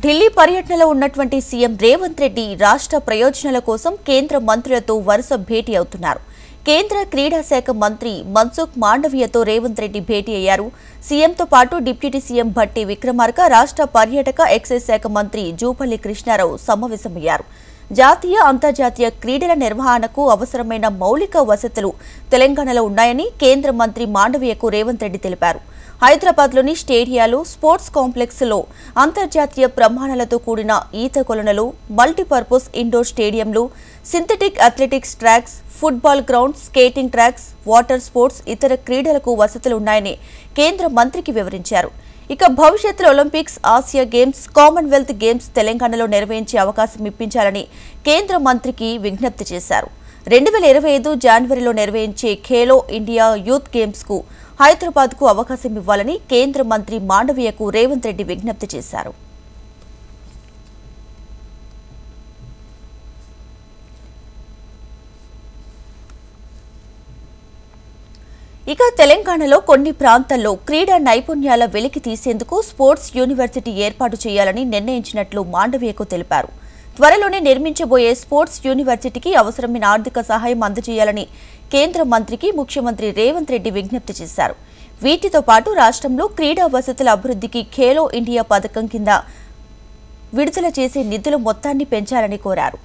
ఢిల్లీ పర్యటనలో ఉన్నటువంటి సీఎం రేవంత్ రెడ్డి రాష్ట్ర ప్రయోజనాల కోసం కేంద్ర మంత్రులతో వరుస భేటీ అవుతున్నారు. కేంద్ర క్రీడా శాఖ మంత్రి మన్సుఖ్ మాండవీయతో రేవంత్ రెడ్డి భేటీ అయ్యారు. సీఎంతో పాటు డిప్యూటీ సీఎం భట్టి విక్రమార్క, రాష్ట్ర పర్యాటక ఎక్సైజ్ శాఖ మంత్రి జూపల్లి కృష్ణారావు సమావేశమయ్యారు. జాతీయ అంతర్జాతీయ క్రీడల నిర్వహణకు అవసరమైన మౌలిక వసతులు తెలంగాణలో ఉన్నాయని కేంద్ర మంత్రి మాండవీయకు రేవంత్ రెడ్డి తెలిపారు. హైదరాబాద్లోని స్టేడియాలు, స్పోర్ట్స్ కాంప్లెక్స్లో అంతర్జాతీయ ప్రమాణాలతో కూడిన ఈత కొలనులు, మల్టీపర్పస్ ఇండోర్ స్టేడియంలు, synthetic athletics tracks, football ground, skating tracks, water sports, ఇతర క్రీడలకు వసతులు ఉన్నాయని కేంద్ర మంత్రికి వివరించారు. ఇక భవిష్యత్తులో Olympics, Asia games, commonwealth games తెలంగాణలో నిర్వహించే అవకాశం ఇప్పించాలని కేంద్ర మంత్రికి విజ్ఞప్తి చేశారు. 2025 జనవరిలో నిర్వహించే ఖేలో ఇండియా యూత్ గేమ్స్ కు హైదరాబాద్కు అవకాశం ఇవ్వాలని కేంద్ర మంత్రి మాండవీయకు రేవంత్ రెడ్డి విజ్ఞప్తి చేశారు. ఇక తెలంగాణలో కొన్ని ప్రాంతాల్లో క్రీడా నైపుణ్యాల వెలికి తీసేందుకు స్పోర్ట్స్ యూనివర్సిటీ ఏర్పాటు చేయాలని నిర్ణయించినట్లు మాండవీయకు తెలిపారు. త్వరలోనే నిర్మించబోయే స్పోర్ట్స్ యూనివర్సిటీకి అవసరమైన ఆర్థిక సహాయం అందజేయాలని కేంద్ర మంత్రికి ముఖ్యమంత్రి రేవంత్ రెడ్డి విజ్ఞప్తి చేశారు. వీటితో పాటు రాష్ట్రంలో క్రీడా వసతుల అభివృద్ధికి ఖేలో ఇండియా పథకం కింద విడుదల చేసే నిధుల మొత్తాన్ని పెంచాలని కోరారు.